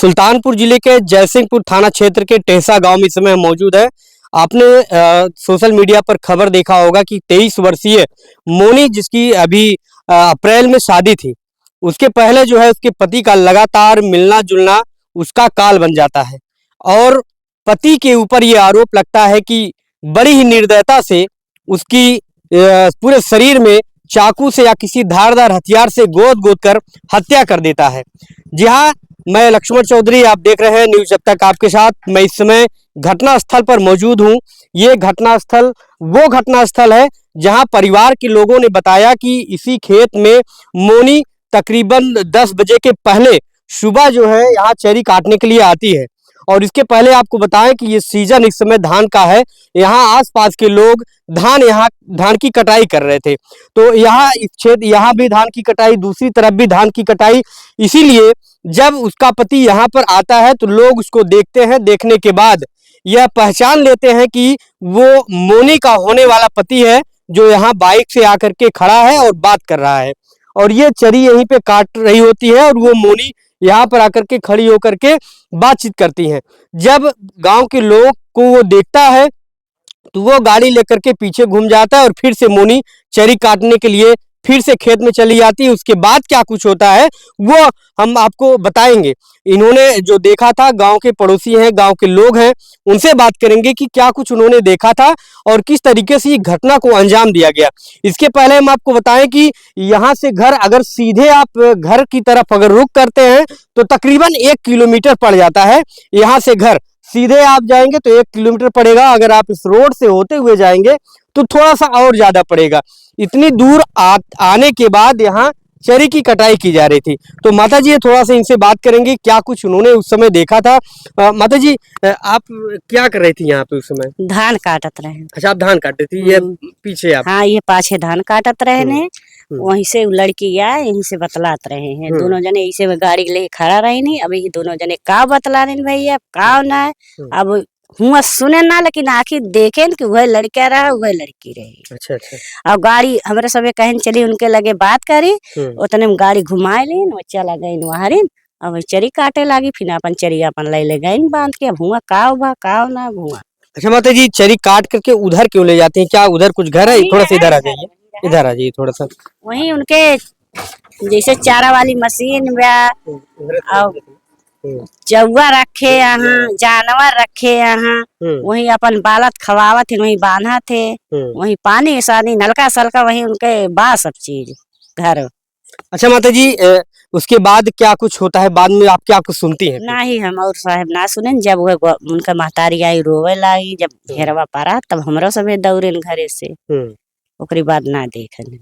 सुल्तानपुर जिले के जयसिंहपुर थाना क्षेत्र के टेहसा गांव में इस समय मौजूद है। आपने सोशल मीडिया पर खबर देखा होगा कि 23 वर्षीय मोनी, जिसकी अभी अप्रैल में शादी थी, उसके पहले जो है उसके पति का लगातार मिलना जुलना उसका काल बन जाता है और पति के ऊपर ये आरोप लगता है कि बड़ी ही निर्दयता से उसकी पूरे शरीर में चाकू से या किसी धारदार हथियार से गोद गोद कर हत्या कर देता है। जी हाँ, मैं लक्ष्मण चौधरी, आप देख रहे हैं न्यूज़ जब तक आपके साथ। मैं इस समय घटना स्थल पर मौजूद हूँ। ये घटना स्थल वो घटना स्थल है जहां परिवार के लोगों ने बताया कि इसी खेत में मोनी तकरीबन 10 बजे के पहले सुबह जो है यहाँ चरी काटने के लिए आती है। और इसके पहले आपको बताएं कि ये सीजन इस समय धान का है। यहाँ आसपास के लोग धान की कटाई कर रहे थे, तो यहाँ इस क्षेत्र यहाँ भी धान की कटाई, दूसरी तरफ भी धान की कटाई। इसीलिए जब उसका पति यहाँ पर आता है तो लोग उसको देखते हैं। देखने के बाद यह पहचान लेते हैं कि वो मोनी का होने वाला पति है, जो यहाँ बाइक से आकर के खड़ा है और बात कर रहा है। और ये चरी यहीं पे काट रही होती है और वो मोनी यहाँ पर आकर के खड़ी होकर के बातचीत करती हैं। जब गांव के लोग को वो देखता है तो वो गाड़ी लेकर के पीछे घूम जाता है और फिर से मोनी चरी काटने के लिए फिर से खेत में चली जाती है। उसके बाद क्या कुछ होता है वो हम आपको बताएंगे। इन्होंने जो देखा था, गांव के पड़ोसी हैं, गांव के लोग हैं, उनसे बात करेंगे कि क्या कुछ उन्होंने देखा था और किस तरीके से ये घटना को अंजाम दिया गया। इसके पहले हम आपको बताएं कि यहाँ से घर, अगर सीधे आप घर की तरफ अगर रुख करते हैं तो तकरीबन 1 किलोमीटर पड़ जाता है। यहाँ से घर सीधे आप जाएंगे तो 1 किलोमीटर पड़ेगा। अगर आप इस रोड से होते हुए जाएंगे तो थोड़ा सा और ज्यादा पड़ेगा। इतनी दूर आने के बाद यहाँ चरी की कटाई की जा रही थी। तो माता जी, थोड़ा सा इनसे बात करेंगे क्या कुछ उन्होंने उस समय देखा था। माता जी, आप क्या कर रही थी यहाँ पे उस समय? धान काटत रहे। अच्छा, आप धान काटते थी। ये पीछे आप? हाँ, ये पाछे धान काटत रहे ने। वहीं से लड़की आए, यहीं से बतलात रहे हैं। दोनों जने इसे गाड़ी ले खड़ा रही नहीं। अब ये दोनों जने का बतला रहे भैया का ना। अब हुआ सुने ना, लेकिन आखिर देखे कि वह लड़का रहा, वह लड़की रही। अच्छा अच्छा। अब गाड़ी हमारे सब कहन चली, उनके लगे बात करी, उतने में गाड़ी घुमाए ली, वो चला गई वहां। अब चरी काटे लगी, फिर अपन चरी अपन ले गई बांध के। अब हुआ का ना हुआ। अच्छा माता जी, चरी काट करके उधर क्यों ले जाते हैं? क्या उधर कुछ घर है? थोड़ा सा इधर आ जाइए, इधर आ जाइए थोड़ा सा। वही उनके जैसे चारा वाली मशीन और जौआ रखे यहाँ, जानवर रखे यहाँ, वही अपन बालत खवावत थे, वही बांधा थे, वही पानी सानी नलका सलका, वही उनके बा सब चीज घर। अच्छा माता जी, उसके बाद क्या कुछ होता है? बाद में आप क्या कुछ सुनती हैं? ना ही हम और साहब ना सुने। जब वो उनका महतारी आई रोवे लगी, जब घेरवा पारा, तब हमरा सब दौड़े घरे से। ओकरी बाद ना देखन।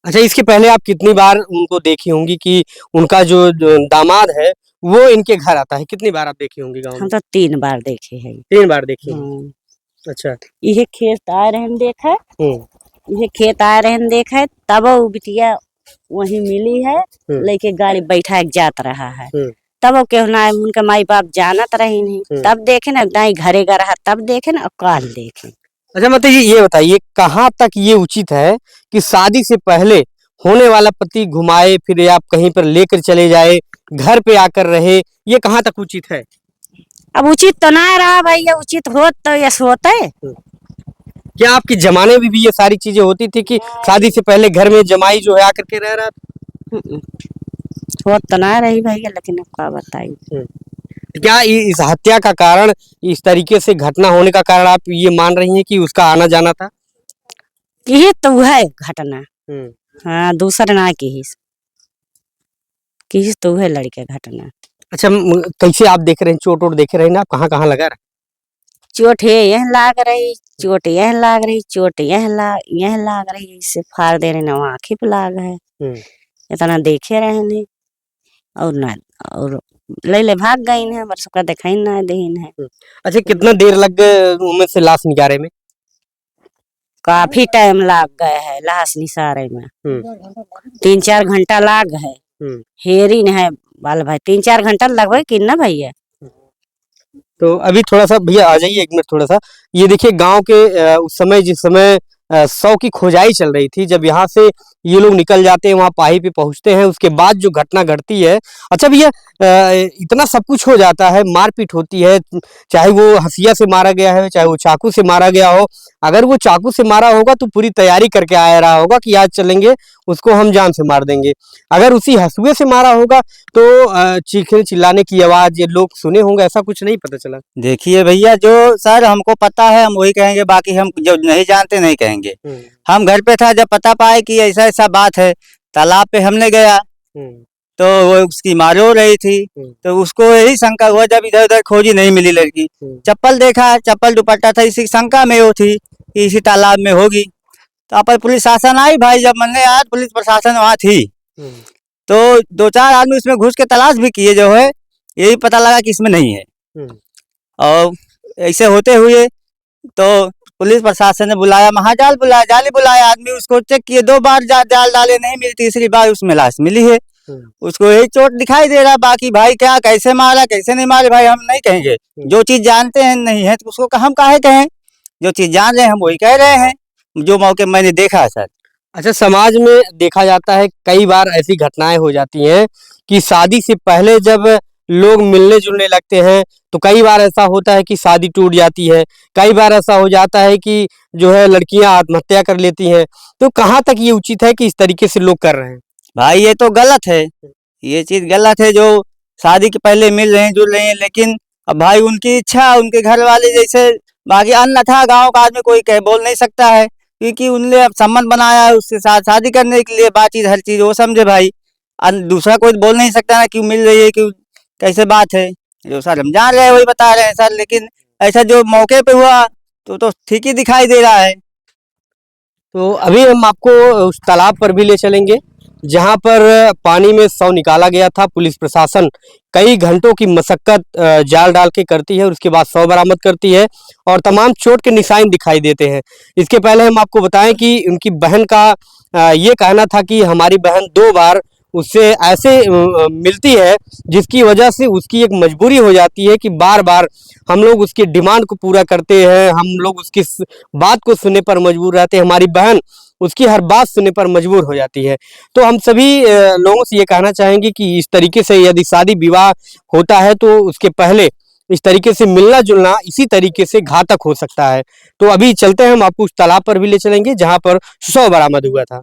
अच्छा, इसके पहले आप कितनी बार उनको देखी होंगी कि उनका जो दामाद है वो इनके घर आता है? कितनी बार आप देखी होंगी गाँव में? हम तो 3 बार देखे हैं। 3 बार देखी? अच्छा। ये खेत आए रहन देखा, ये खेत आए रहन देखा, तब वो बिटिया वही मिली है, लेके गाड़ी बैठा के जात रहा है। तब वो क्यों ना उनका माई बाप जानत रही नहीं। तब देखे ना, दाई घरे का रहा, तब देखे ना, काल देखे। अच्छा मतलब ये बताइए, कहाँ तक ये उचित है कि शादी से पहले होने वाला पति घुमाए फिर आप कहीं पर लेकर चले जाए, घर पे आकर रहे, ये कहाँ तक उचित है? अब उचित तो ना रहा भैया, उचित होत तो यस होता है। क्या आपके जमाने में भी ये सारी चीजें होती थी कि शादी से पहले घर में जमाई जो है आकर के रह रहा था? होत तो ना रही भैया, लेकिन अब क्या बताइए। क्या इस हत्या का कारण, इस तरीके से घटना होने का कारण आप ये मान रही हैं कि उसका आना जाना था? यही तो है घटना। हाँ, दूसरा ना किस तो है लड़के घटना। अच्छा, कैसे आप देख रहे हैं? चोट वोट देख रहे हैं ना आप? कहाँ लगा रहा? चोट है यह लाग रही, चोट यह लाग रही, चोट यह लाग रही, इससे फाड़ दे रहे ना, आँखी पे लाग है। इतना देखे रहे नहीं और ना, और ले भाग गई है, बरसों का दिखाई ना दीन है। अच्छा, कितना देर लग गए उनमें से लाश निकाले में? काफी टाइम लाग गए है लाश निसारे में। 3-4 घंटा लाग है। हेरिन है बाल भाई, 3-4 घंटा लगभग कि ना भैया। तो अभी थोड़ा सा भैया आ जाइए 1 मिनट थोड़ा सा। ये देखिए गांव के उस समय, जिस समय 100 की खोजाई चल रही थी, जब यहाँ से ये लोग निकल जाते हैं, वहाँ पाही पे पहुँचते हैं। उसके बाद जो घटना घटती है, अच्छा भैया इतना सब कुछ हो जाता है, मारपीट होती है, चाहे वो हंसिया से मारा गया है, चाहे वो चाकू से मारा गया हो। अगर वो चाकू से मारा होगा तो पूरी तैयारी करके आया रहा होगा कि आज चलेंगे, उसको हम जान से मार देंगे। अगर उसी हंसुए से मारा होगा तो चीखने चिल्लाने की आवाज़ ये लोग सुने होंगे, ऐसा कुछ नहीं पता चला? देखिए भैया, जो सर हमको पता है हम वही कहेंगे, बाकी हम जो नहीं जानते नहीं कहेंगे। हम घर पे था, जब पता पाए कि ऐसा ऐसा बात है, तालाब पे हमने गया तो वो उसकी मार हो रही थी, तो उसको यही शंका हुआ, जब इधर उधर खोजी नहीं मिली लड़की, चप्पल देखा, चप्पल दुपट्टा था, इसी शंका में वो थी कि इसी तालाब में होगी। तो पर पुलिस शासन आई भाई, जब मैंने यार पुलिस प्रशासन वहाँ थी तो 2-4 आदमी उसमें घुस के तलाश भी किए, जो है यही पता लगा कि इसमें नहीं है। और ऐसे होते हुए तो पुलिस प्रशासन ने बुलाया, महाजाल बुलाया, जाली बुलाया, आदमी उसको चेक किए, 2 बार जाल डाले, नहीं मिली, तीसरी बार उसमें लाश मिली है। उसको यही चोट दिखाई दे रहा, बाकी भाई क्या कैसे मारा कैसे नहीं मारे भाई हम नहीं कहेंगे। जो चीज जानते हैं नहीं है तो उसको हम काहे कहें, जो चीज जान रहे हैं हम वही कह रहे हैं, जो मौके मैंने देखा है सर। अच्छा, समाज में देखा जाता है कई बार ऐसी घटनाएं हो जाती हैं कि शादी से पहले जब लोग मिलने जुलने लगते हैं तो कई बार ऐसा होता है कि शादी टूट जाती है, कई बार ऐसा हो जाता है कि जो है लड़कियां आत्महत्या कर लेती हैं। तो कहाँ तक ये उचित है कि इस तरीके से लोग कर रहे हैं? भाई ये तो गलत है, ये चीज गलत है, जो शादी के पहले मिल रहे हैं जुल रहे हैं, लेकिन अब भाई उनकी इच्छा, उनके घर वाले जैसे, बाकी अन्यथा गांव का आदमी कोई कह बोल नहीं सकता है, क्योंकि उनने अब संबंध बनाया है उसके साथ शादी करने के लिए, बातचीत हर चीज वो समझे भाई। दूसरा कोई बोल नहीं सकता ना क्यों मिल रही है, क्यों कैसे बात है, जो सर हम जान रहे हैं वही बता रहे हैं सर, लेकिन ऐसा जो मौके पे हुआ तो ठीक ही दिखाई दे रहा है। तो अभी हम आपको उस तालाब पर भी ले चलेंगे जहां पर पानी में शव निकाला गया था। पुलिस प्रशासन कई घंटों की मशक्कत जाल डाल के करती है और उसके बाद शव बरामद करती है और तमाम चोट के निशान दिखाई देते हैं। इसके पहले हम आपको बताएं कि उनकी बहन का ये कहना था कि हमारी बहन 2 बार उससे ऐसे मिलती है जिसकी वजह से उसकी एक मजबूरी हो जाती है कि बार बार हम लोग उसकी डिमांड को पूरा करते हैं, हम लोग उसकी बात को सुनने पर मजबूर रहते हैं, हमारी बहन उसकी हर बात सुनने पर मजबूर हो जाती है। तो हम सभी लोगों से ये कहना चाहेंगे कि इस तरीके से यदि शादी विवाह होता है तो उसके पहले इस तरीके से मिलना जुलना इसी तरीके से घातक हो सकता है। तो अभी चलते हैं, हम आपको उस तालाब पर भी ले चलेंगे जहां पर शव बरामद हुआ था।